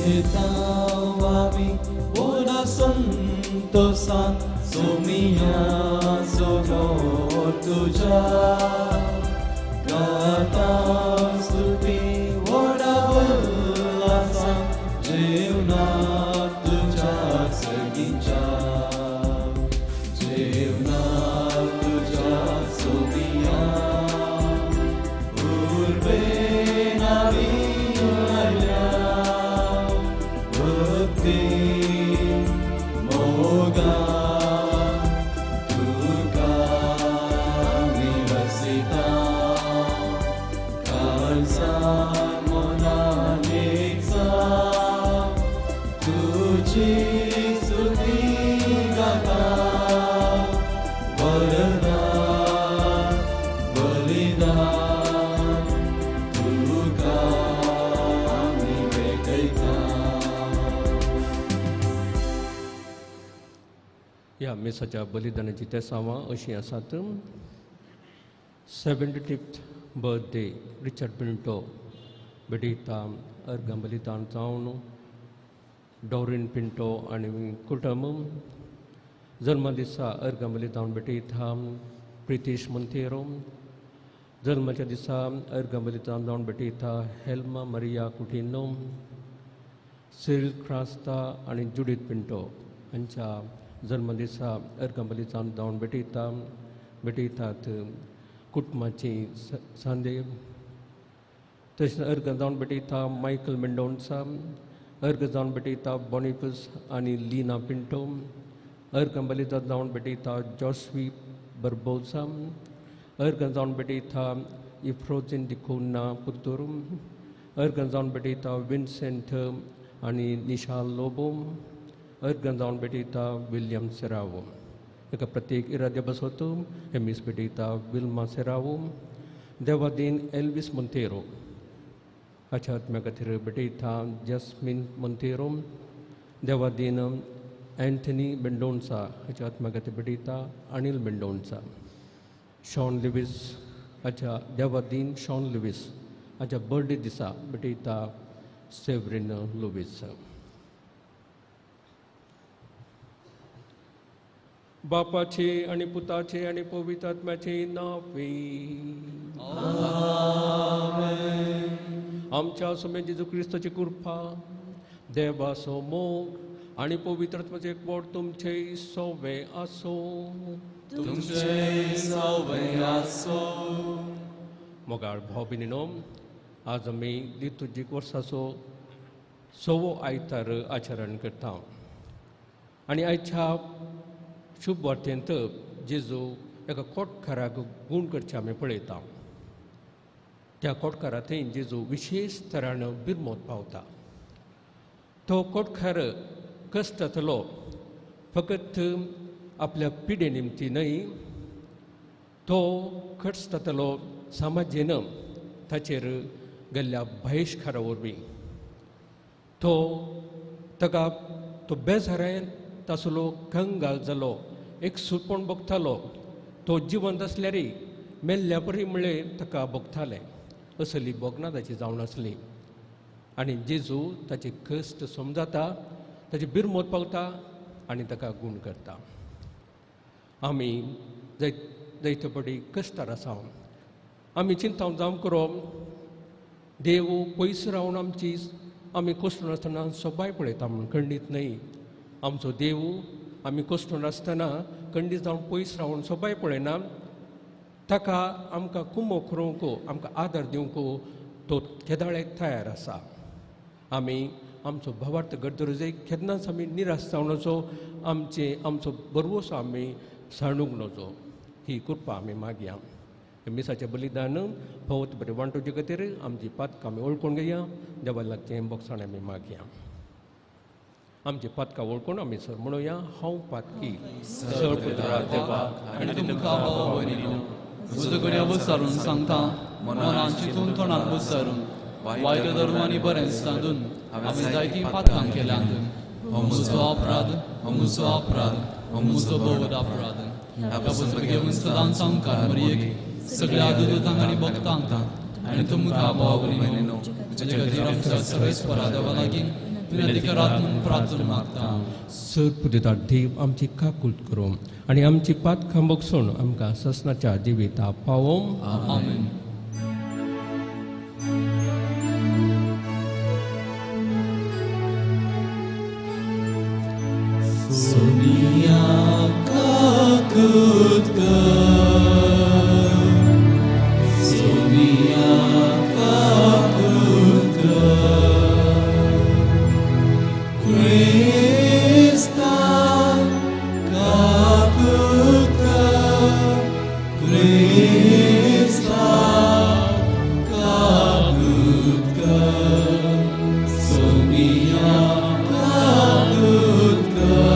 Tawawi Bona Santosan Sumia Soho Tuja Gata Stuti Vona Ulasan Jevna Tuja Saginja Jevna Tuja Sumia Urbe Navi Moga Duka Nirasita Kalsa Monaniksa Tuji Suti Gata Varada Balida Duka Nivekaita. या मेसाच्या बलिदानाची तेसावा अशी आसात. 75th birthday Richard Pinto बेडिता अर्घ बलिदान जावन डॉरिन पिंटो आनी कुटुंब. जल्म दिसा अर्घ बलिदान बेटिता प्रितीश मोंतेरो. जल्माच्या दिसा अर्घ बलिदान जावन बेटिता हेल्मा मरिया कुटिनो. सिरिल क्रास्ता आनी जुडीथ पिंटो हांच्या जल्म दिसा अर्घ बलिदान जावन बेटितात कुटुंबाची सांदे. तशेंच अर्घ जावन बेटिता मायकल मेंडोन्सा. अर्घ जावन बेटिता बॉनिफस आनी लीना पिंटो. अर्घ बलिदान जावन बेटिता जॉस्वी बर्बोसा. अर्घ जावन बेटिता इफ्रोजिन डिकोना पुतूर. अर्घ जावन बेटिता विन्सेंट आनी निशा लोबो. अर्घ जावन बेटिता विलियम सेरावो. एका प्रत्येक इराद्या बसवतो हेमीस बेटिता विल्मा सेरावो. देवादीन एल्विस मोंतेरो हाच्या आत्म्या खातीर बेटिता जस्मिन मोंतेरो. देवादीन एंथनी मेंडोन्सा हाच्या आत्म्या खातीर बेटिता अनिल मेंडोन्सा. शॉन लिविस हाच्या देवादीन शॉन लिविस हाच्या बर्थडे दिसा बेटिता सेवरीन लुविस. बापाचे आणि पुताचे आणि पवित्र आत्म्याचे नावे. आमेन. आमच्या सुमे जेजू क्रिस्ताची कृपा देवाचो मोग आणि पवित्र आत्म्याचे एकवट तुमचे सवे आसो. तुमचे सवे आसो. मोगाळ भाव भयणीनो, आज आमी लितुर्जीक वर्साचो 6वो आयतार आचरण करता आणि आयच्या शुभ वार्तेंत जेजू एका कोटकाराक गूण करचे आमी पळयता. त्या कोटकारा थंय जेजू विशेश तरान बिरमोत पावता. तो कोटकार कश्ट जातलो फकत आपल्या पिडे निमती न्हय, तो कश्ट जातलो समाजेन ताचेर गेल्ल्या बहिश्कारा वरवीं. ताका तो बेजारायन तासलो कंगाल जालो, एक सुटपण भोगतालो. तो जिवंत आसल्यारय मेल्ल्या बरी म्हणलें ताका भोगताले. असली भोगना ताची जावन आसली आनी जेजू ताचे कश्ट समजता, ताची बिरमोत पावता आनी ताका गूण करता. आमी जायते पटी कश्टार आसा. आमी चिंता जावं करोप देव पयस रावन आमी कश्ट नासतना सोबाय पळयता म्हूण खंडीत न्हय. आमचो देव आमी कश्ट नासतना खंडीत जावन पयस रावन सोबाय पळयना. ताका आमकां कुमो करूंक, आमकां आदार दिवंक तो केदाळ्याक तयार आसा. आमी आमचो भावार्थ गरजेक केन्नाच आमी निराश जावन नजो, आमचो बरवसो आमी साणूंक नजो. ही कृपा आमी मागया. मिसाचें बलिदान भोवत बरें वांटोवचे खातीर आमची पातकां आमी वळखून घेया. देवालाचें बोगसाण आमी मागया. आमची पातकां वळखून आमी सर म्हणुया, हांव पातकी सर्वपुत्रा देवाक आनी तुमकां भाव भयणीनो, म्हजो गुन्यांव विचारून सांगता, मनान चिंतून तोंडान विचारून वायट धर्मांनी बरें सांदून आमी जायतीं पातकां केल्यांत. हो म्हजो अपराध, हो म्हजो अपराध, हो म्हजो बहुत अपराध. ह्या पत्र घेवन सदांच संकार मरयेक सगळ्या दुदांक आनी भक्तांक आनी तुमकां भाव भयणीनो, म्हजे खातीर आमच्या सर्वेस्परा देवा लागीं विनंती करात म्हूण प्रार्थना मागता. सर पुदिता देव आमची काकूट करूं आनी आमची पातकां बगसून आमकां ससनाच्या जिविता पावों. आमेन. सोनिया काकूट कर, सोनिया काकूट कर, क्रिस्ता काकूट कर, क्रिस्ता काकूट कर, सोनिया काकूट कर.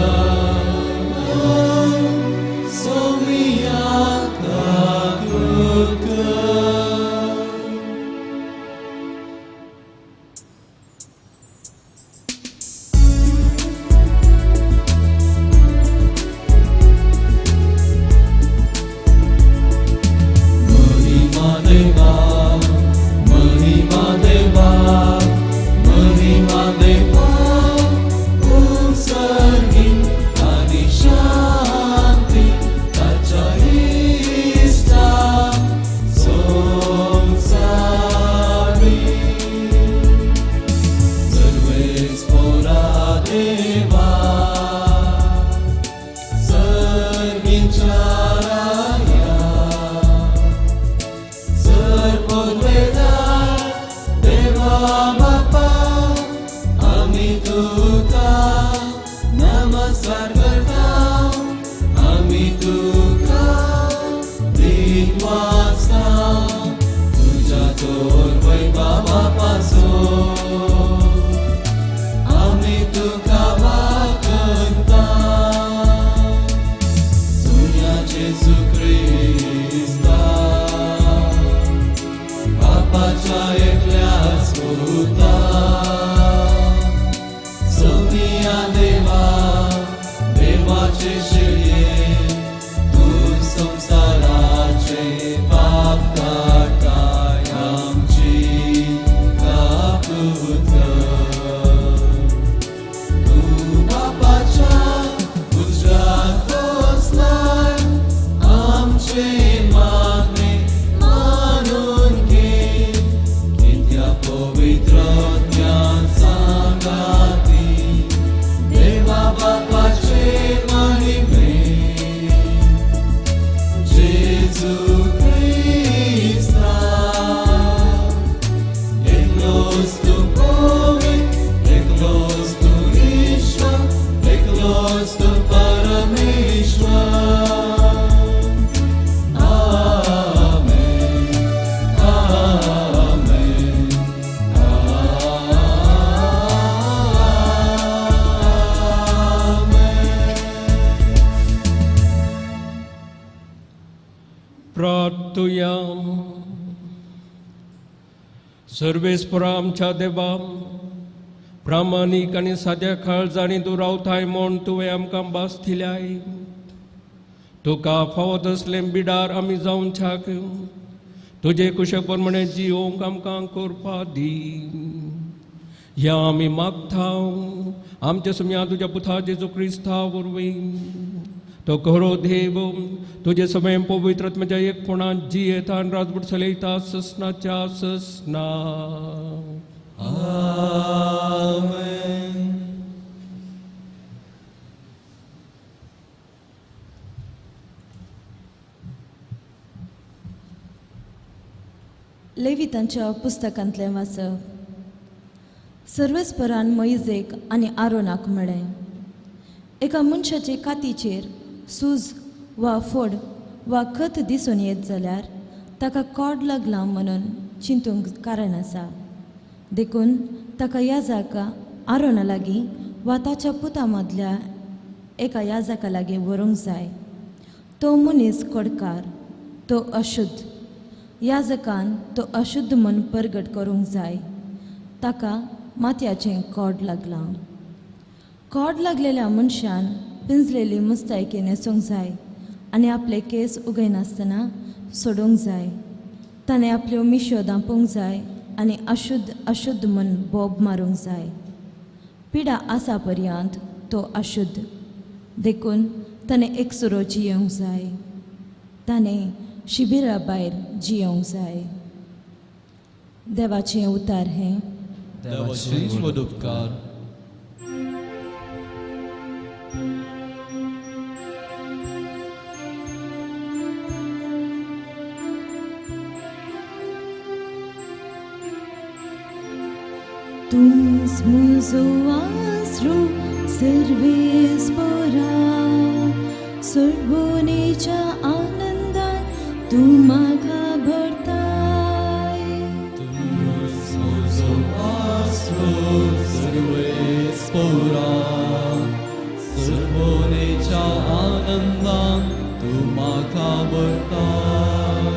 प्रार्थुया. सर्वेस्परा आमच्या देवा, प्रामाणीक आनी साद्या काळजांनी तूं रावताय म्हूण तुवें आमकां भास दिल्याय. तुका फावत असलें बिडार आमी जावन छाक तुजे कुशे प्रमाणे जिवोवंक आमकां करपा दी. ह्या आमी मागता आमच्या सुम्या तुज्या पुता जेजू क्रिस्ता वरवीं. तो खरो देव तुजे समें पवित्र आत्म्याच्या एकपणान जियेता आनी राजवट चलयता ससनाच्या ससना. आमेन. लेवितांच्या पुस्तकांतलें वाचप. सर्वेस्परान मोइजेक आनी आरोनाक म्हळें, एका मनशाचे कातीचेर सूज वा फोड वा खत दिसून येत जाल्यार ताका कोड लागला म्हणून चिंतूंक कारण आसा. देखून ताका याजका आरोना लागीं वा ताच्या पुता मदल्या एका याजका लागीं व्हरूंक जाय. तो मनीस कोडकार, तो अशुद्ध. याजकान तो अशुद्ध म्हूण परगट करूंक जाय. ताका मातयाचें कोड लागलां. कोड लागलेल्या मनशान पिंजलेली मुस्तायकी न्हेसूंक जाय आनी आपले केस उगयनासतना सोडूंक जाय. ताणें आपल्यो मिश्यो धांपूंक जाय आनी अशुद्ध म्हूण बोब मारूंक जाय. पिडा आसा पर्यंत तो अशुद्ध देखून ताणें एकसुरो जियोंक जाय ताणें शिबिरा भायर जियोंक जाय देवाचें उतार हें देवाचें उपकार तुमस मुजो आसरो सर्वेस्परा सोडबोनेच्या आनंदान तूं म्हाका भरताय सर्वोनेच्या आनंदान तूं म्हाका भरताय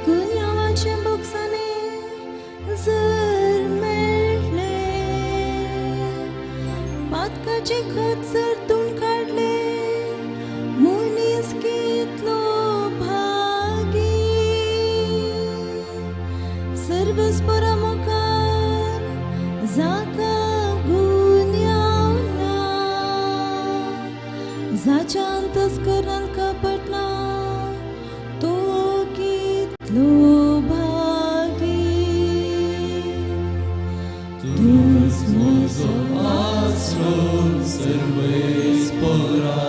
गुन्यांवाचे बोगसाने जर मेळ्ळे पातकाचे खत जर तूं काडले मनीस कितलो भागी सर्वेस्परा मुखार जाका गुन्यांव ना जाच्या अंतस्करण कपटना तो कितलो भागी तूंच म्हजो आसरो सर्वेस्परा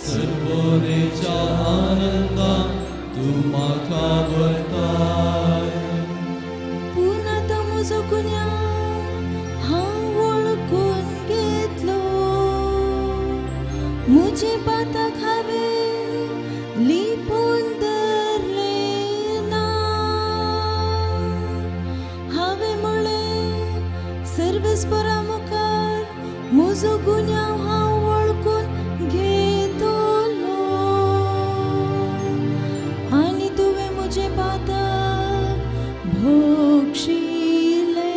सर्वोनेच्या आनंदान तूं म्हाका भरताय पूण आतां म्हजो गुन्यांव हांव वळखून घेतलो म्हजे बाताक हांवें लिपोवन धरले ना हांवें म्हळें सर्वेस्परा मुखार म्हजो गुन्यांव हांव वळखून घेतलो आनी तुवें म्हजे बाताक भोगशिले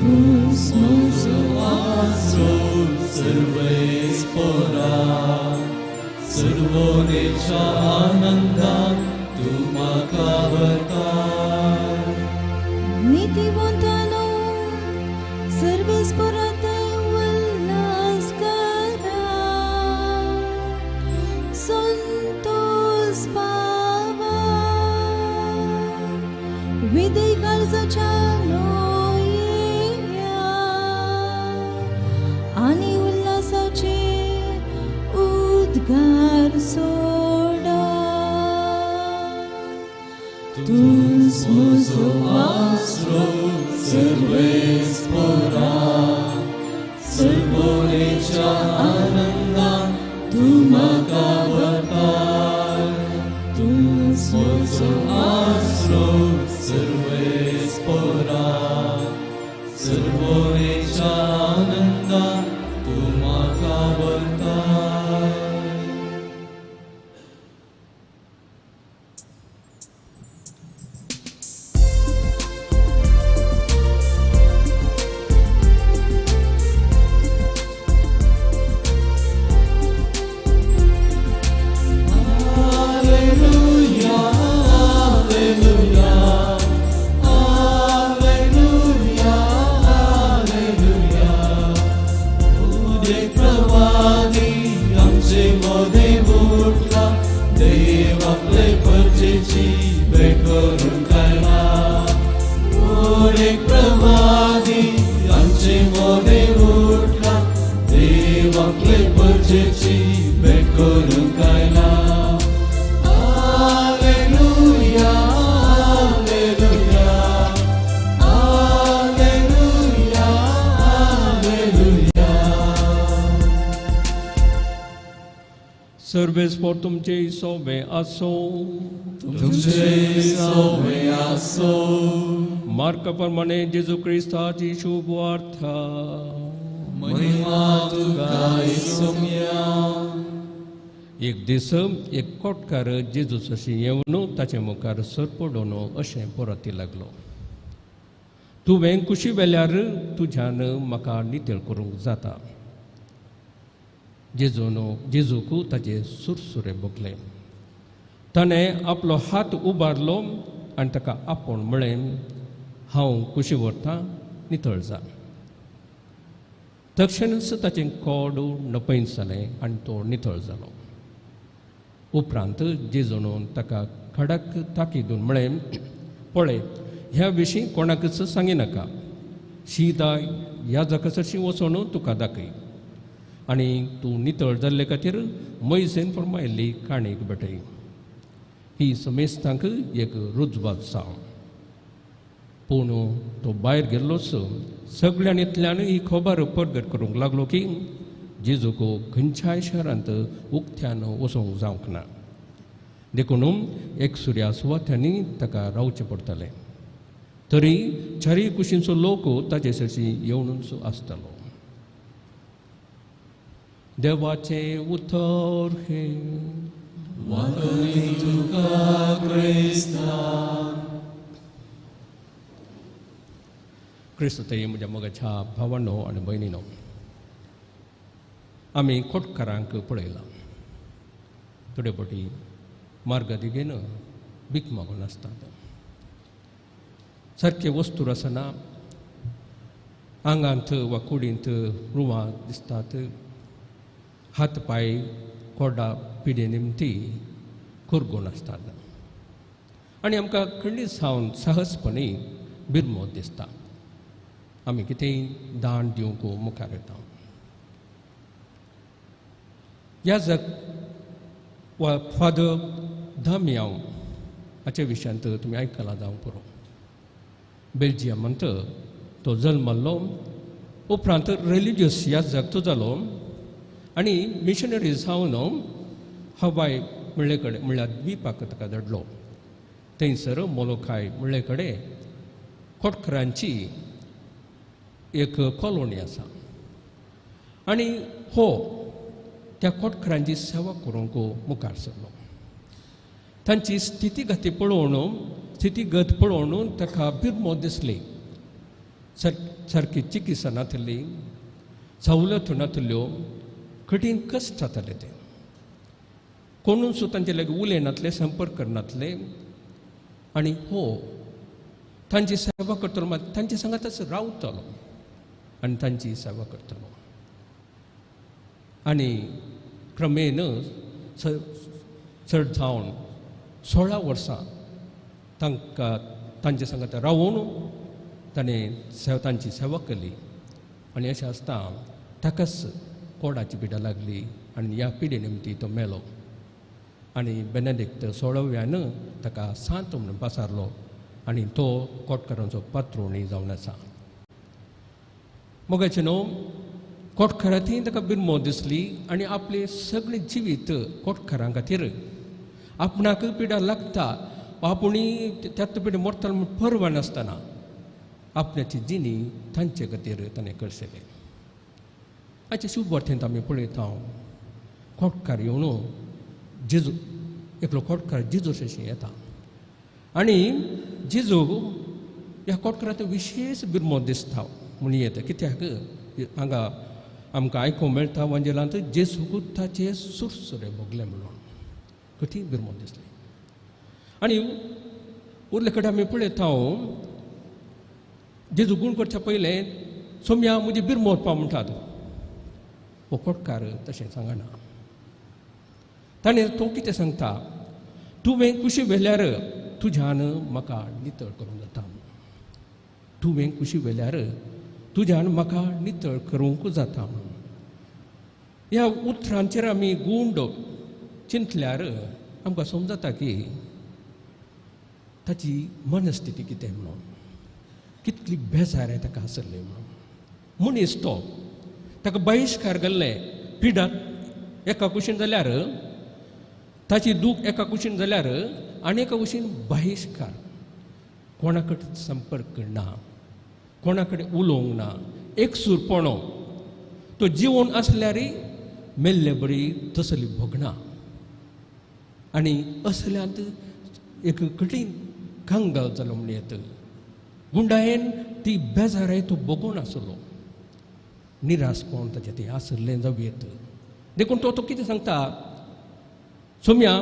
तूंच म्हजो आसरो सर्वेस्परा सर्वोनेच्या आनंदान तूं म्हाका भरताय नीतिवंतानो सर्वेस्परा थंय उल्हास करा संतोष पावा विधेय काळजाच्या लोयया आनी उल्हासाचे उद्गार सोडा तूंच म्हजो आसरो सर्वेस्परा सर्वोनेच्या आनंदान तूं म्हाका भरताय तूंच म्हजो आसरो सर्वेस्परा सर्वोनेच्या आनंदान तूं म्हाका भरताय सर्वेस्पर तुमचे सोबे आसो तुमचे सोबे आसो मार्क प्रमाणे जेजू क्रिस्ताची शुभ वार्ता महिमा तुका येसुया एक दीस एक कोटकार जेजूस अशी येवन ताचे मुखार सरपडून अशें परती लागलो तुवें कुशी वेल्यार तुज्यान म्हाका नितळ करूंक जाता जेजूक ताचे सुरसुरे भोगले ताणें आपलो हात उबारलो आनी ताका आपूण म्हळें हांव कुशी व्हरतां नितळ जा. तक्षणच ताचें कोड नपयस जालें आनी तो नितळ जालो. उपरांत जेजून ताका खडाक ताकीदून म्हळें, पळय, ह्या विशीं कोणाकच सांगिनाका. शिदाय याजकाची वचून तुका दाखय आनी तूं नितळ जाल्ले खातीर मोइसेन फर्मायल्ली काणयेक भेटय. ही समेस्तांक एक रुजवात जावं. पूण तो भायर गेल्लोच सगळ्यांतल्यान ही खबर परगट करूंक लागलो की जेजूक खंयच्याय शहरांत उक्त्यान वचूंक जावंक ना. देखून एक सुर्या सुवात्यांनी ताका रावचें पडटलें. तरी चारी कुशींचो लोक ताचे सरशी येवनूच आसतालो. देवाचें उतर हे. क्रिस्तय म्हज्या मोगाच्या भावांनो आनी भयणीनो, आमी खोटकारांक पळयलां. थोडे फावटी मार्गादेगेन भीक मागून आसतात. सारके वस्तूर आसना, आंगांत वा कुडींत रुवां दिसतात, हात पाय कोडा पिडे निमती कुरगून आसतात. आनी आमकां खंडी सावन सहजपणी बिरमोद दिसता. आमी कितेंय दान दिवंक मुखार येता. याजक वा फादर धामियाव हाचे विशयांत तुमी आयकलां जावं पुरो. बेल्जियमांत तो जल्मल्लो, उपरांत रिलिजियस याजक तो जालो आनी मिशनरी जावन हवाय म्हणले कडेन म्हळ्यार द्वीपाक ताका धाडलो. थंयसर मोलोखाय म्हणले कडेन खोटकारांची एक कॉलोनी आसा. आनी हो त्या खोटकारांची सेवा करूंक मुखार सरलो. तांची स्थितीगती पळोवन ताका बिरमोद दिसली. सारकी चिकित्सा नासली, सवलतो नासल्यो, कठीण कश्ट जाताले ते. कोणूच तांचे लागीं उलयनासले, संपर्क करनासले. आनी हो तांची सेवा करतलो, मात तांचे सांगातच रावतलो आनी तांची सेवा करतलो. आनी क्रमेन चड जावन 16 वर्सां तांकां तांचे सांगात रावून ताणें तांची सेवा केली. आनी अशें आसता ताकाच कोडाची पिडा लागली आनी ह्या पिडे निमती तो मेलो. आनी बेनेडिक्ट 16व्यान ताका सांत म्हणून पासारलो आनी तो कोटकारांचो पात्रोणय जावन आसा. मोगाचें न्हू, कोटकारांतय ताका बिरमोद दिसली आनी आपले सगळे जिवीत कोटकारां खातीर आपणाक पिडा लागता, आपुणूय त्यात पिडे मरतलो म्हूण पर्वा नासतना आपणाची जिणी तांचे खातीर ताणें करशेले. हाचे शुभ वार्तेंत आमी पळयता कोटकार येवन जेजू एकलो कोटकार जेजू अशें येता. आनी जेजू ह्या कोटकारांत विशेश बिरमोद दिसता म्हूण येता. कित्याक हांगा आमकां आयकूंक मेळटा वंजेलांत जेजूक ताचे सुरसुरे भोगले म्हणून कठीण बिरमोद दिसली. आनी उरले कडेन आमी पळयता जेजू गूण करच्या पयलें सोम्या म्हजी बिरमोद पा म्हणटात. हो कोटकार तशें सांगना. ताणें तो कितें सांगता, तुवें कुशी व्हेल्यार तुज्यान म्हाका नितळ करूंक जाता. तुवें कुशी व्हेल्यार तुज्यान म्हाका नितळ करूंक जाता. ह्या उतरांचेर आमी गूंड चिंतल्यार आमकां समजता की ताची मनस्थिती कितें म्हणून, कितली बेजार ताका आसली म्हणून. मनीस तो ताका बहिश्कार घाल्ले, पिडात एका कुशीन जाल्यार ताची दूख एका कुशीन जाल्यार आनी एका कुशीन बहिश्कार. कोणा कडेन संपर्क ना, कोणा कडेन उलोवंक ना, एकसूरपणो. तो जिवन आसल्यारय मेल्ले बरी तसली भोगना. आनी असल्यांत एक कठीण कंगाल जालो म्हण येत. गुंडायेन ती बेजाराय तो बगून आसलो. निरासपण ताचें तें आसलें जावं येत. देखून तो कितें सांगता, सोम्या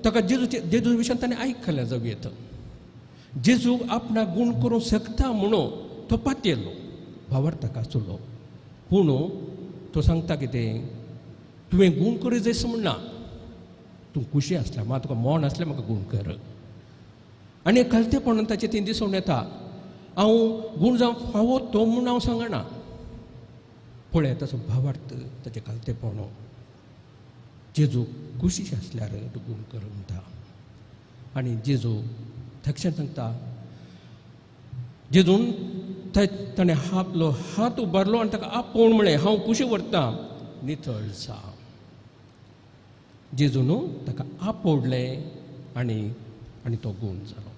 ताका जेजू विशयान ताणें आयकलें जावं येत. जेजू आपणा गूण करूंक शकता म्हणून तो पातयेलो भावार्थाक आसलो. पूण तो सांगता कितें, तुवें गूण करूं जायसो म्हणना, तूं खुशी आसल्या म्हाका तुका मोन आसलें म्हाका गूण कर. आनी कलतेपणान ताचें तें दिसून येता, हांव गूण जावंक फावो तो म्हूण हांव सांगना. पळय ताचो भावार्थ ताचें कलतेपण. जेजू खुशी आसल्यार तूं गूण कर म्हणटा. आनी जेजू थक्षण सांगता, जेजून ताणें आपलो हात उबारलो आनी ताका आपोवन म्हळें, हांव कुशी व्हरतां, नितळसा. जेजून ताका आपोवलें आनी आनी तो गूण जालो.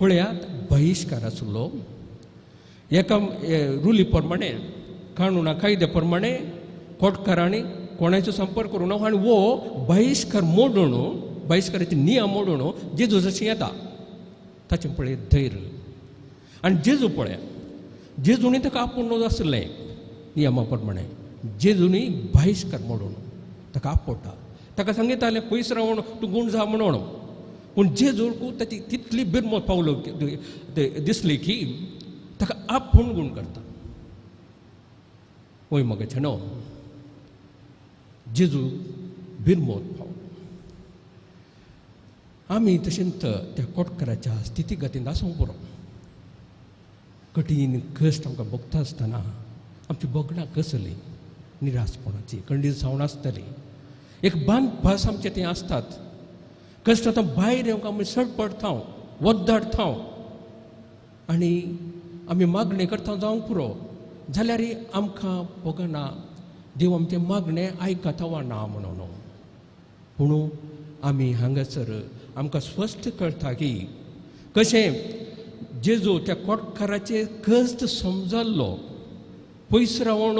पळयात, बहिश्कार आसलो. एका रुली प्रमाणे, कानुना कायद्या प्रमाणे कोर्टकारांनी कोणाचो संपर्क करूं ना आनी वो बहिश्कार मोडून, बहिश्काराचे नियम मोडून जेजू जशें येता ताचें पळय धैर्य. आनी जेजू पळय, जेजूनी ताका आपोवन आसलें नियमा प्रमाणे. जेजूनी बहिश्कार मोडून ताका आपवता. ताका सांगितालें पयस रावन तूं गूण जा म्हणून. पूण जेजूक ताची तितली बिरमोत पावलो दिसली की ताका आपोवन गूण करता. वय मगेचे न्हू, जेजू बिरमोत पावलो. आमी तशेंच त्या कोटकाराच्या स्थितीगतीन आसूंक पुरो. कठीण कश्ट आमकां भोगता आसतना आमची भोगणां कसली, निराशपणाची, खंडीत जावन आसतली. एक बांद भास आमचे थंय आसतात. कश्टांतल्यान भायर येवंक आमी सडपडटा, वद्दाडटा आनी आमी मागणी करता जावंक पुरो. जाल्यार आमकां भोगना देव आमचें मागणें आयकता वा ना म्हणून. पूण आमी हांगासर आमकां स्पश्ट कळटा की कशें जेजू त्या कोटकाराचे कश्ट समजल्लो. पयस रावन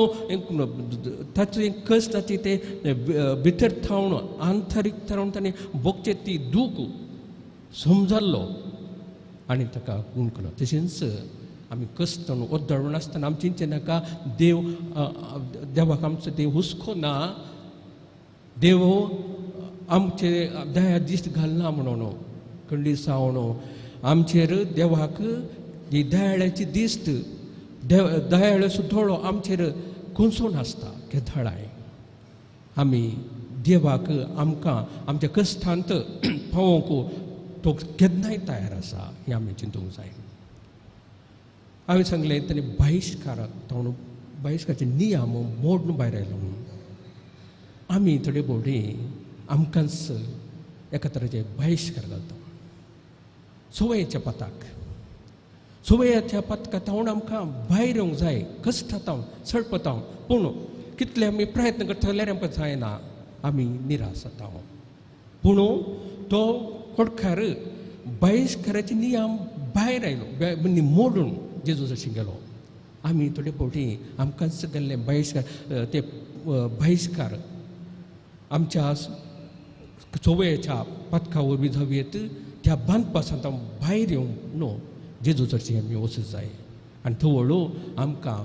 ताचे कश्टाची ते भितर थावन आंतरीक थावन ताणें भोगचें ती दूख समजल्लो आनी ताका गूण केलो. तशेंच आमी कश्टान ओद्दाडून आसतना आमी चिंतचें नाका देवाक आमचो देव हुस्को ना, देव आमचे दया दिश्ट घालना म्हणून. खंडीत जावन आमचेर देवाक ही दयाळ्याची दिश्ट, दयाळ्याचो दोळो आमचेर खुंसून आसता केदाळाय. आमी देवाक आमकां आमच्या कश्टांत पावोवंक तो केन्नाय तयार आसा हें आमी चिंतूंक जाय. हांवें सांगलें ताणें बहिश्काराचे नियम मोडून भायर आयलो म्हणून. आमी थोडे फावटी आमकांच एका तरेचे बहिश्कार घालता सवयेच्या पथाक. सवयेच्या पथकांत आमकां भायर येवंक जाय, कश्टांत सडपता. पूण कितले आमी प्रयत्न करता जाल्यार आमकां जायना, आमी निराश जाता. पूण तो कोडकार बहिश्काराचे नियम भायर आयलो, मोडून जेजू जशें गेलो. आमी थोडे फावटी आमकांच गेल्ले बहिश्कार आमच्या सवयेच्या पथका वरवीं जावयेत त्या बांदपासांत भायर येवंक न्हू जेजू चर्ची आमी वचूंक जाय. आनी थंय हळू आमकां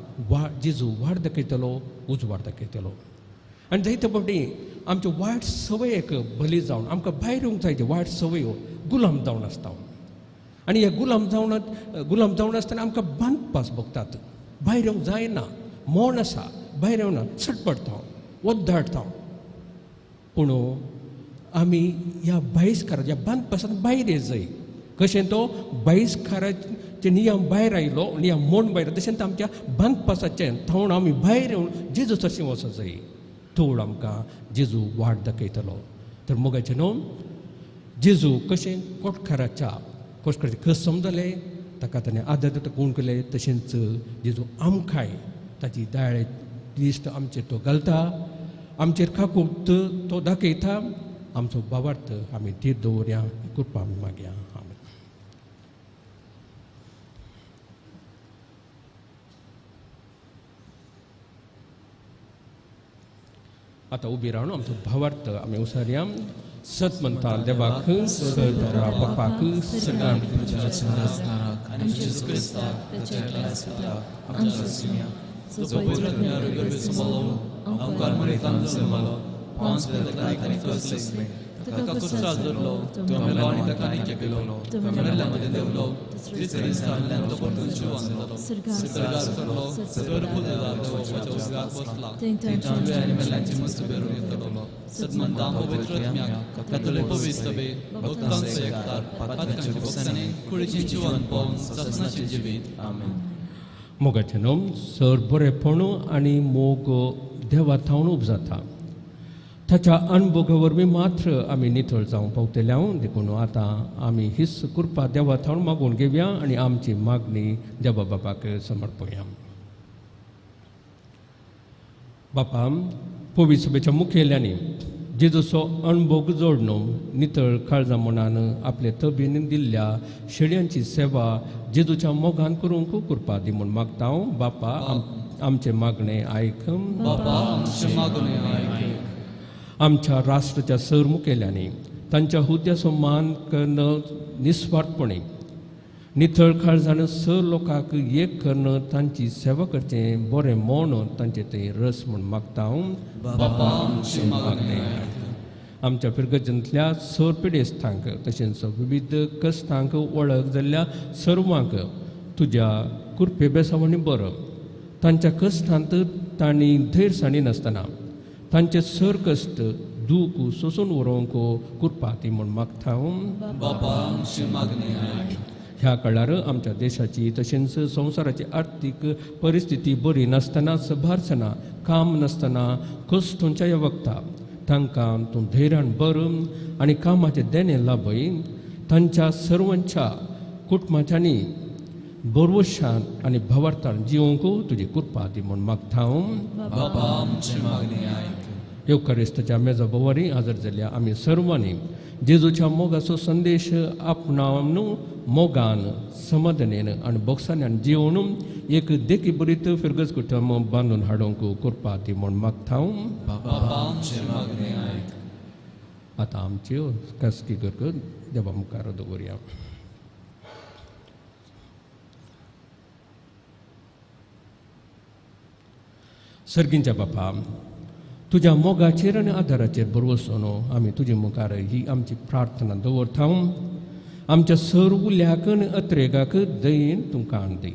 जेजू वाड दाखयतलो, उजवाड दाखयतलो. आनी जायते फावटी आमच्यो वायट सवयेक बली जावन आमकां भायर येवंक जाय. वायट सवयो गुलाम जावन आसता. आनी हे गुलाम जावन आसतना आमकां बांदपास भोगतात. भायर येवंक जायना, मोन आसा, भायर येवना, सडपडटा, वद्दाडटा. पूण आमी ह्या बहिश्काराच्या बांदपासान भायर येत जाय. कशें तो बहिश्काराचे नियम भायर आयलो, नियम मोड भायर, तशेंच आमच्या बांदपासाचें थावन आमी भायर येवन जेजू तशें वचूंक जाय. थोड आमकां जेजू वाट दाखयतलो. तर मोगाचें न्हू, जेजू कशें कोटकाराच्या कश्ट समजलें, ताका ताणें आदर गूण केलें, तशेंच जेजू आमकांय ताची दयाळे दिश्ट आमचेर तो घालता, आमचेर काकूट तो दाखयता. आमचो भावार्थ आमी तीर दवरया, कृपा आमी मागया. आतां उबी रावन आमचो भावार्थ आमी उसारया. सत म्हणटा देवाक, सत बापाक, सगळ्यांक ताका कुसरात धरलो तो मेलो आनी ताका निके केलो तो मेल्ल्यामध्ये देवलो तिसरे दिसांतल्यान तो परतून जिवंत जालो सुर्गार सरलो सर फुल्ल जालो वच्या उजव्याक बसला थंय आनी मेल्ल्यांची मस्त बेरून येतलो सदमंता पवित्र आत्म्याक कातोले पवित्र सभे भक्तांचो एकतार पातकांची भक्तांनी कुळीची जिवंत पावन ससनाची जिवीत आमेन. मोगाचे नोम सर बरेपण आनी मोग देवा थावन उब जाता ताच्या अणभोगा वरवीं मात्र आमी नितळ जावं पावतल्या देखून आतां आमी हिस्स कृपा देवा थावन मागून घेवया आनी आमची मागणी देवा बापाक समर्पया. बापा पवित्र सभेच्या मुखेल्यांनी जेजूचो अणभोग जोडून नितळ काळजा मनान आपले तबीन दिल्ल्या शेळयांची सेवा जेजूच्या मोगान करूंक कृपा दी म्हूण मागता हांव. बापा आमचे मागणे आयक. बापा आमचे मागणे आयक. आमच्या राष्ट्राच्या सर मुखेल्यांनी तांच्या हुद्द्याचो मान करण निस्वार्थपणे नितळ काळजान सर लोकांक एक करण तांची सेवा करचें बरें मोन तांचे थंय रस म्हूण मागता हांव. बापा आमचे मागणे आयक. आमच्या पिरगजंतल्या सर पिडेस्तांक तशेंच विविध कश्टांक वळख जाल्ल्या सर्वांक तुज्या कृपे बेसावणी बरो तांच्या कश्टांत तांणी धैर्यसाणी नासतना तांचे सर कश्ट दूख सोसून व्हरोंक कृपा दी म्हूण मागता हांव. बापा आमचे मागणे आयक. ह्या काळार आमच्या देशाची तशेंच संवसाराची आर्थीक परिस्थिती बरी नासतना सभारसना काम नासतना कश्टांच्या ह्या वखदां तांकां तूं धैर्यान बर आनी कामाचें देणें लाभय. तांच्या सर्वांच्या कुटुंबाच्यांनी बरवशान आनी भावार्थान जिवंक तुजी कृपा दी म्हूण मागता हांव. बापा आमचे मागणे आयक. येवकारिस्ताच्या मेजा बोवारी हजर जाल्ल्या आमी सर्वांनी जेजूच्या मोगाचो संदेश आपणावन मोगान समाधानेन आनी बोगसान्यान जिवन एक देखी बरीत फिरगज कुटुंब बांदून हाडूंक कृपा दी म्हूण मागता हांव. बापा आमचे मागणे आयक. आतां आमच्यो कसकी करत देवा मुखार दवरया. सर्गींच्या बापा तुज्या मोगाचेर आनी आदाराचेर बरवसून आमी तुजे मुखार ही आमची प्रार्थना दवरता. आमच्या सर उल्याक आनी अत्रेगाक दयेन तुमकां दी.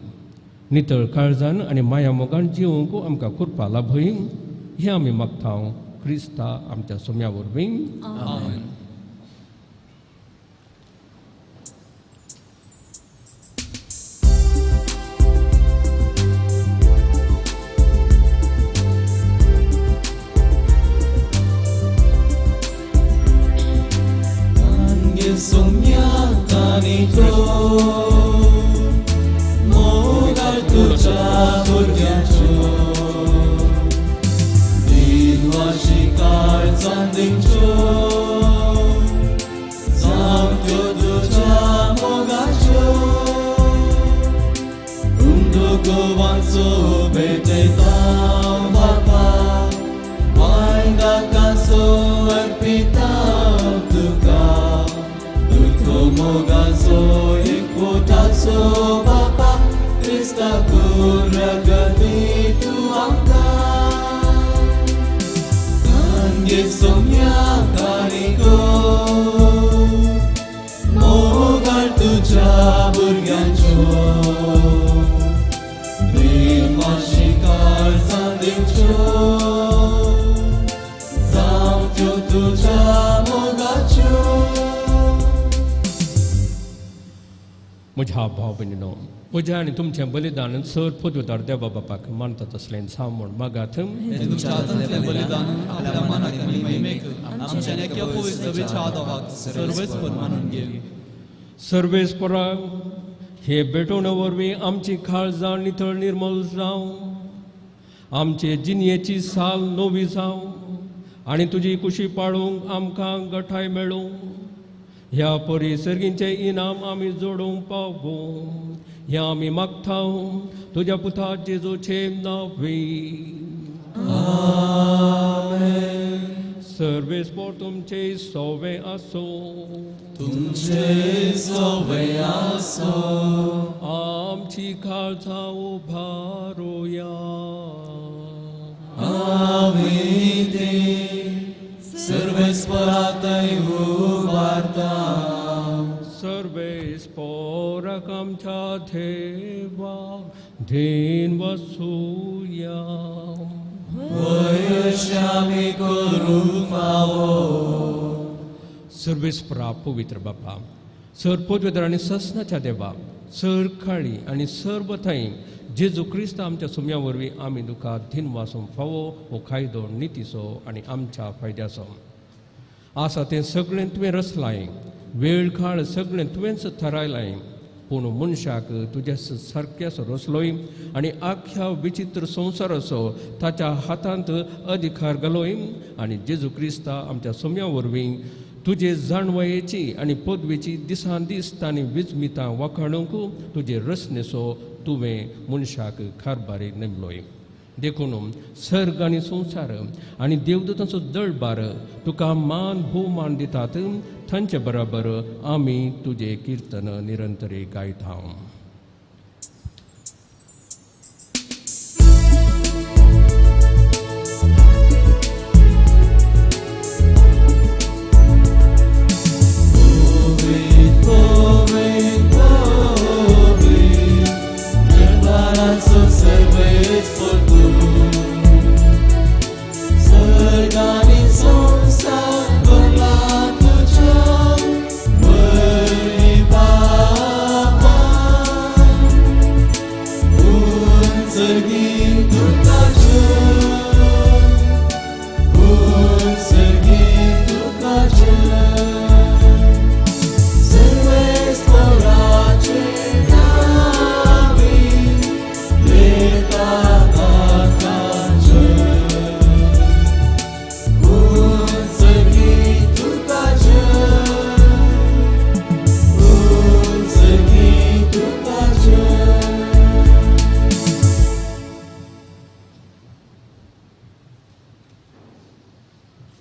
नितळ काळजान आनी माया मोगान जिवंक आमकां कृपा लाभय. हें आमी मागता क्रिस्ता आमच्या सोम्या वरवीं. आमेन. Sognatanico mogal tuja burgiancho dinwashikar zandincho zamtyo tuja mogacho undugo vanso betetam bapa wanga kanso arpitam tuka mogazo ikutatso bapa Krista kuragati tuangka Angit somya kariko mogal tuja burgancho Rimashikar sandincho Zamtyo tuja mogacho म्हज्या भाव भयणीनो म्हज्या आनी तुमचें बलिदान sir पदवेदार देवा बापाक मानतात असलें सांग म्हूण मागात. तुमच्या हातांतलें बलिदान आपल्या मनाक आनी महिमेक आमच्या नेक्या पवित्र सभेच्या आदाराक सर्वेस्पर मानून घे. सर्वेस्परा हे भेटोवणे वरवीं आमची काळजां नितळ निर्मळ जावं आमचे जिणयेची साल नवी जावं आनी तुजी कुशी पाळूंक आमकां गठाय मेळूं. ह्या परिसर्गींचे इनाम आमी जोडूंक पावू हें आमी मागता तुज्या पुता जेजूचे नांवी. सर्वेस्पर तुमचे सोवे आसो. तुमचे सोवे आसो. आमची काळजां उबारुया. आमी ते सर्वेस्परातय उबारता सर्वेस्पोरक आमच्या देवा धीन वसूया वयस्य आमी करूंक फावो सर्वेस्परा पवित्र बापा सर पवित्र आणि ससनाच्या देवा सर काळी आणि सर्व थंय जेजू क्रिस्त आमच्या सुम्या वरवीं आमी तुका धीन वासूंक फावो हो कायदो नितीचो आनी आमच्या फायद्याचो आसा तें सगळें तुवें रचलाय वेळ काळ सगळें तुवेंच थारायलाय पूण मनशाक तुज्या सारक्याच रचलोय आनी आख्या विचित्र संवसाराचो ताच्या हातांत अधिकार घालोय आनी जेजू क्रिस्ता आमच्या सुम्या वरवीं तुजे जाणवयेची आनी पदवेची दिसान दीस तांणी विजमितां वाखाणूंक तुजे रचनेचो तुवें मनशाक कारभारी नेमलोय देखून सर्ग आनी संवसार आनी देवदूतांचो दळबार तुका मान भोवमान दितात तांचे बराबर आमी तुजे किर्तन निरंतरी गायता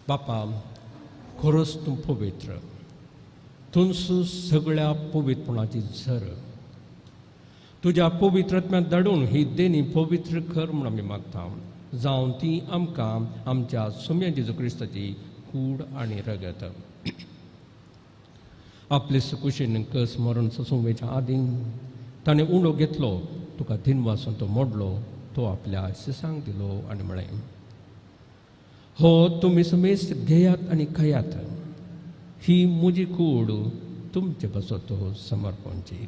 बापा खरोच तूं पवित्र तूंच सगळ्या पवित्रपणाची झर तुज्या पवित्रत्म्यांत धाडून ही देणी पवित्र कर म्हूण आमी मागता जावं ती आमकां आमच्या सुम्या जेजू क्रिस्ताची कूड आनी रगत आपले कुशीन कस मरण ससुंवेच्या आदीं ताणें उणो घेतलो तुका दिन वासून तो मोडलो तो आपल्या शिसांक दिलो आनी म्हळें हो तुमी समेस्त घेयात आनी खायात ही म्हजी कूड तुमचे बसतो समर्पणची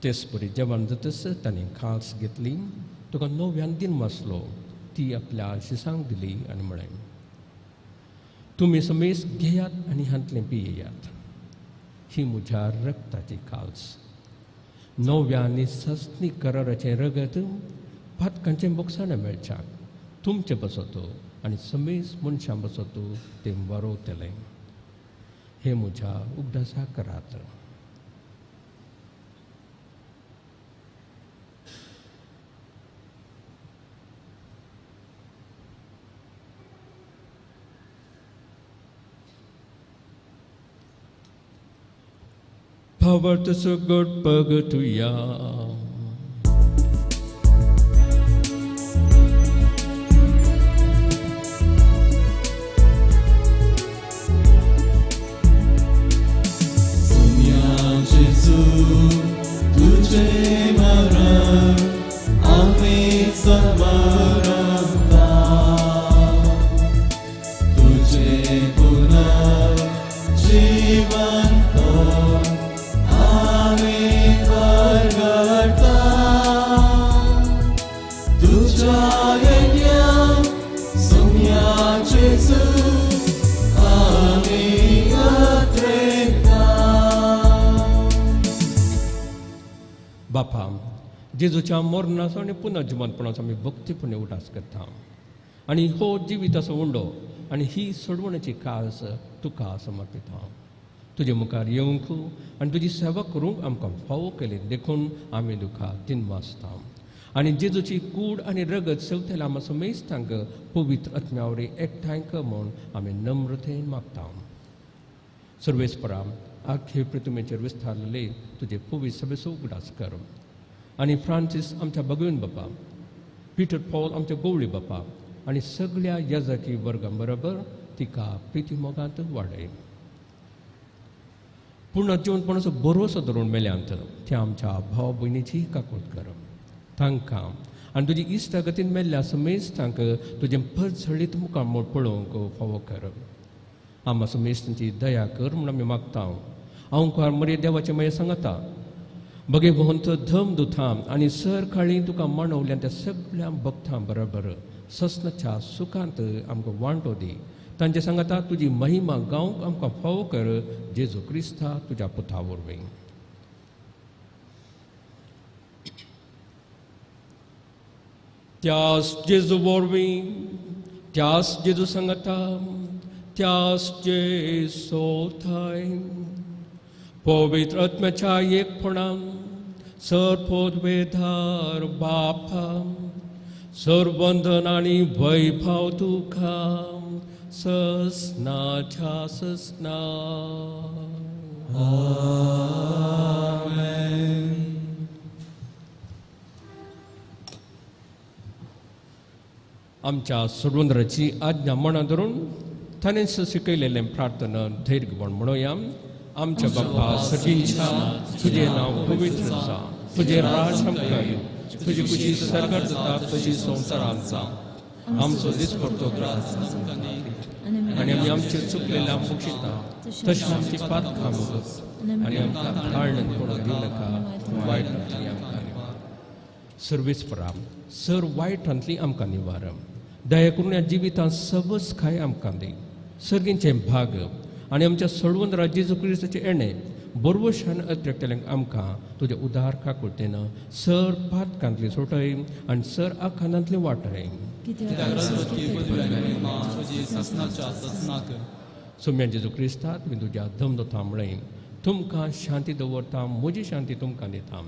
तेच बरी जेवण जातस ताणें खास घेतली तुका नव्यान दिन वाचलो ती आपल्या शिसांक दिली आनी म्हळें तुमी समेस्त घेयात आनी हातलें पियेयात ही म्हज्या रक्ताची काल्स नव्या आनी सस्नी कराराचें रगत पातकांचें बोगसाणें मेळच्याक तुमचे बसतो आनी समेस्त मनशां बसतो तें वारोवतलें हे म्हज्या उगडासा करात Power to so good burger to ya. बापा जेजूच्या मरणाचो आनी पुनर्जिवंतपणाचो आमी भक्तीपणे उटास करता आनी हो जिविताचो उंडो आनी ही सोडवण्याची कास तुका समर्पिता तुजे मुखार येवंक आनी तुजी सेवा करूंक आमकां फावो केली देखून आमी तुका दिन वाचता आनी जेजूची कूड आनी रगत सवतेला आमच्या समेस्तांक पवित्र आत्म्या वरवीं एकठांय कर म्हूण आमी नम्रतेन मागता सर्वेस्परा आख्ये प्रतिमेचेर विस्तारलेले तुजे पुवी सभेचो उगडास कर. आनी फ्रांसीस आमच्या भगवीन बापा, पीटर पॉल आमच्या गवळी बापा आनी सगळ्या याजकी वर्गां बरोबर तिका प्रिती मोगांत वाडय. पूर्ण जिवंतपणाचो भरोसो धरून मेल्यांत त्या आमच्या भाव भयणीची काकूट कर. तांकां आनी तुजी इश्टागतीन मेल्ल्या समेस्तांक तुजें परसळीत मुखार पळोवंक फावो कर. आम्हा समेस्तांची दया कर म्हूण आमी मागता. हांव कुंवार मरे देवाचे मये सांगता, बगे भोंवंत धम दुथां आनी सर काळी तुका मांडवल्या त्या सगळ्या भक्तां बरोबर ससनाच्या सुखांत आमकां वांटो दी. तांचे सांगता तुजी महिमा गावंक आमकां फावो कर. जेजू क्रिस्ता तुज्या पुता वरवीं. त्यास जेजू वरवीं, त्यास जेजू सांगता, त्यास जेजू थंय पवित्र आत्म्याच्या एकपणान सरपोदवेधार बापा सरबंधन आनी वैभव तुका ससनाच्या ससना. आमच्या सोडवंदराची आज्ञा मना धरून ताणें शिकयलेलें प्रार्थना धैर्य घेवन म्हणुया. आमच्या बाप्पा सगळींच्या तुजें नांव पवित्र आसा. तुजें राज आमकां येवं. तुजी कुशी सरकार जाता तशी संवसारांत जावं. आमचो दिसपडटो ग्रास आनी आमी आमचेर चुकलेल्या मुक्षिता तशें आमची पात खावंक आनी आमकां ताळण कोण दिवं नाका. वायटांतली आमकां निवार. सर्वेस्परा सर वायटांतली आमकां निवार. दया करून ह्या जिवितांत सबस खाय आमकां दी. सर्गींचे भाग आनी आमच्या सोडवंदरा जेजू क्रिस्ताचे येणे बरोवशान अत्रेकतेल्यांक आमकां तुजे उदार काकुळतेन सर पातकांतली सोटय आनी सर आखानांतली वाटय. सोम्या जेजू क्रिस्ता तुवें तुज्या धमदोता म्हळें तुमकां शांती दवरता, म्हजी शांती तुमकां दिता.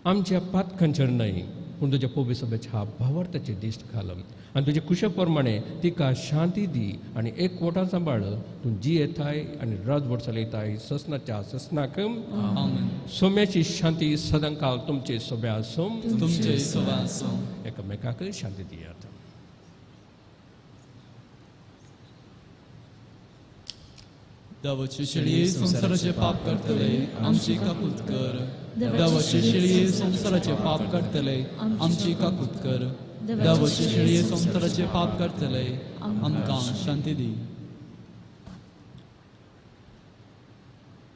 आमच्या पातकांचेर न्हय पूण तुज्या पवित्र सभेच्या भावार्थाचेर दिश्ट घाल आनी तुजे कुशे प्रमाणे तिका शांती दी आनी एकवटान सांबाळ. तूं जी येताय आनी राजवट चलयताय ससनाच्या ससनाक. सोम्याची शांती सदांकाल तुमचे सोब्या आसूं. एकामेकाक शांती दियात. देवाची शिळी संसाराचे पाप करतले आमची काकूत कर. देवाची शिळी संसाराचे पाप करतले आमची काकूत कर. देवाची शिळी संसाराचे पाप करतले आमकां शांती दी.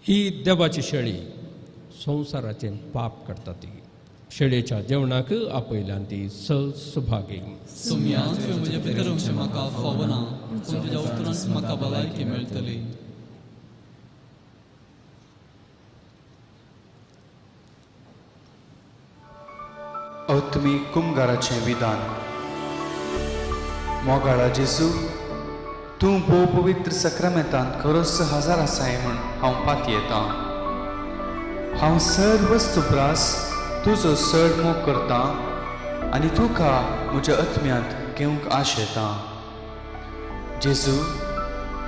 ही देवाची शेळी संसाराचे पाप करता ती. शेळयेच्या जेवणाक आपयल्यान ती सुभागी. सोम्या तुवें म्हजे पितरांचे म्हाका फावो ना पूण तुज्या उतरांत म्हाका भलायकी मेळटली. अवतमी कुमगाराचें विधान. मोगाळा जेजू, तूं भोव पवित्र सक्रामेंतांत खरोच हजर आसाय म्हूण हांव पाती येता. हांव सर्व वस्तुप्रास तुजो चड मोग करता आनी तुका म्हज्या आत्म्यांत घेवंक आश येता. जेजू,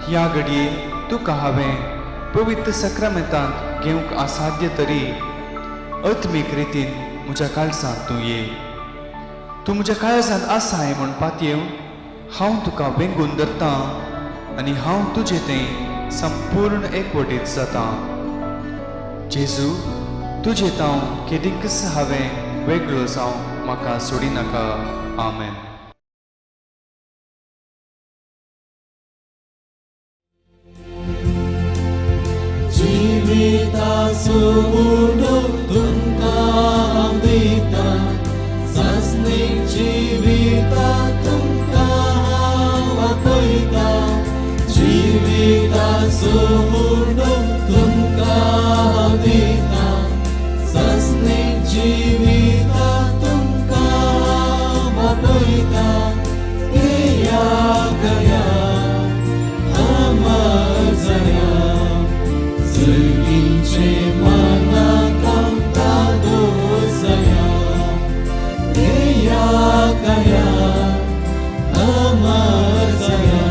ह्या घडये तुका हांवें पवित्र सक्रामेंतांत घेवंक असाध्य तरी आत्मीक रितीन म्हज्या काळजांत तूं ये. तूं म्हज्या काळजांत आसाय म्हूण पातयेवन हांव तुका वेंगून धरतां आनी हांव तुजें तें संपूर्ण एकवटीत जाता. जेजू, तुजें तांव केदींकच हांवें वेगळो जावंक म्हाका सोडिनाका. आमेन. जिविता सोडून तुमकां दिता, ससनीक जिविता तुमकां हांव आपयता. जिविता सोडून तुमकां दिता, ससनीक जिविता तुमकां हांव आपयता. गया गया अमर जया, सर्गींचे मनाक आमकां दोसया. गया गया अमर जया,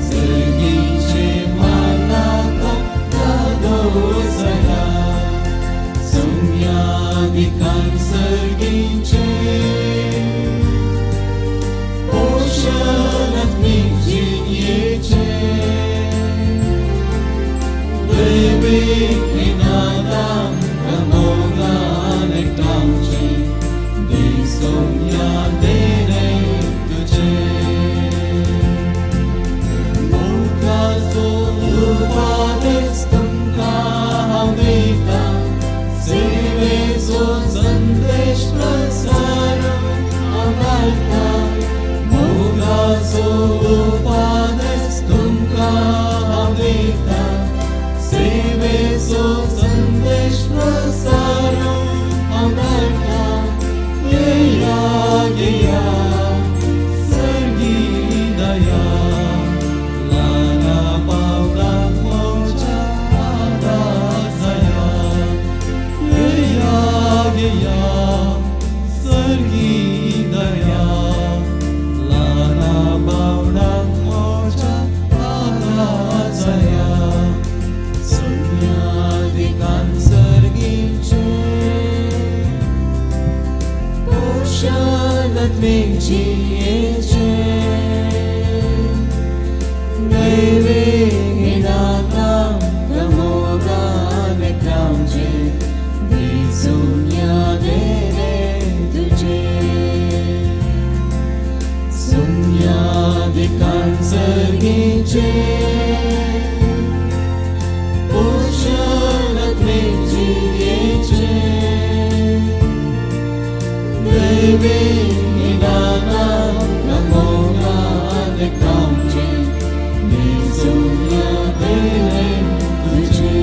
सर्गींचे मनाक Pośrodnik dzieje Dejwig inatam Kamogan eklamje Disunya dere tuje Sunya dikan sergice Pośrodnik dzieje Dejwig inatam Kamogan eklamje Disunya dere tuje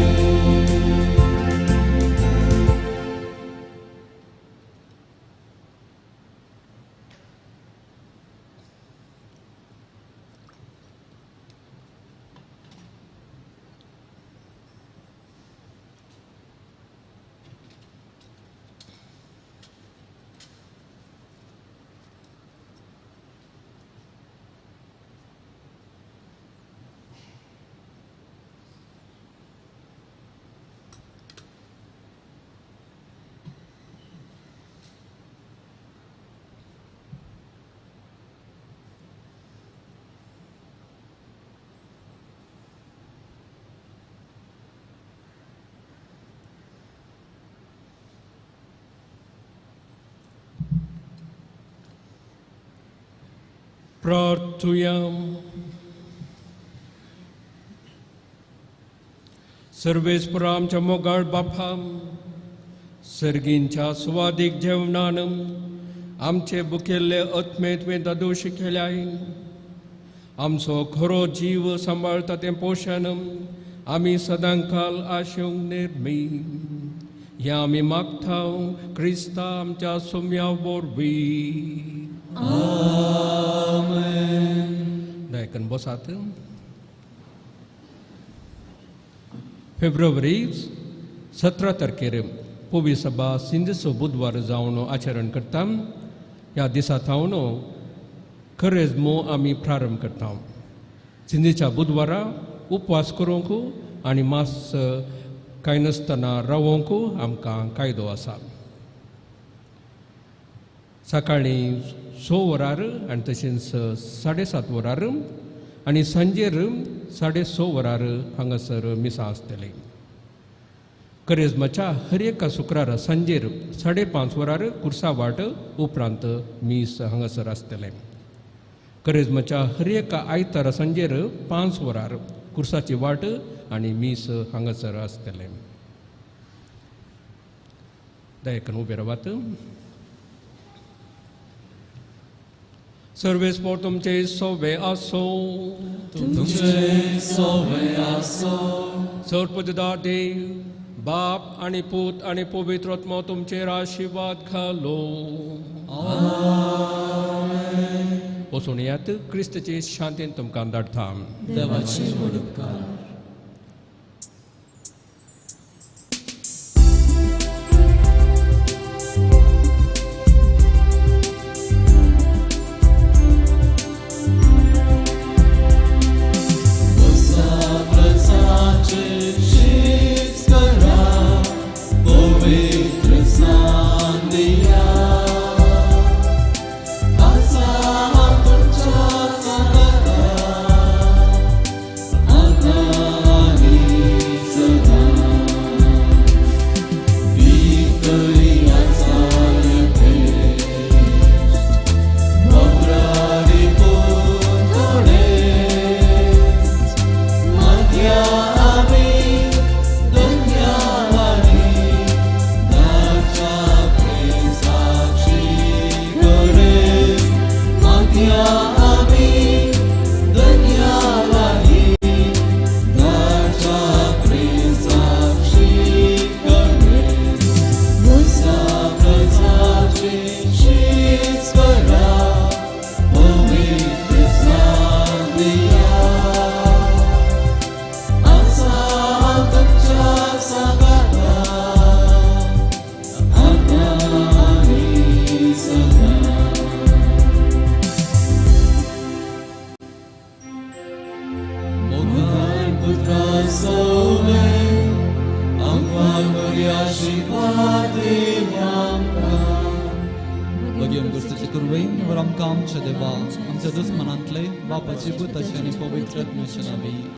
प्रार्थुयाम. सर्वेस्परा आमच्या मोगाळ बापाम सर्गींच्या स्वादीक जेवणानं आमचे बुकेल्ले आत्मे तुवें दादोशी केल्याय आमचो खरो जीव सांबाळटा तें पोशण आमी सदांकाल आशेवंक निर्मी हें आमी मागता क्रिस्ता आमच्या सोम्या वरवीं. दयाकन बसात. फेब्रुवारी 17 तारखेर पोवी सभा सिंधसो बुधवार जावन आचरण करता. ह्या दिसा थावन खरेजमो आमी प्रारंभ करता. सिंधीच्या बुधवारा उपवास करूंक आनी मास कांय नासतना रावोंक आमकां कायदो आसा. सकाळीं 6 वरार आनी तशेंच 7:30 वरार आनी सांजेर 6:30 वरार हांगासर मिसां आसतली. करेजमाच्या हर एका शुक्रार सांजेर 5:30 वरार कुर्सा वाट उपरांत मीस हांगासर आसतलें. करेजमाच्या हर एका आयतारा सांजेर 5 वरार कुर्साची वाट आनी मीस हांगासर आसतलें. दयाकन उबे रावात. सर्वेस्पोर तुमचे सोवे आसो. तुमचे सोवे आसो. सर्वपदार देव बाप आनी पूत आनी पवित्र आत्मा तुमचेर आशिर्वाद घालो. वचून येयात. क्रिस्ताचे शांतीन तुमकां धाडटा. देवाचे उपकार. घेवन गोश्टीचे कुरवेन वर आमकां आमच्या देवा आमच्या दुस्मनांतले बापाची भूताची आनी पवित्र आत्म्याचे नांवी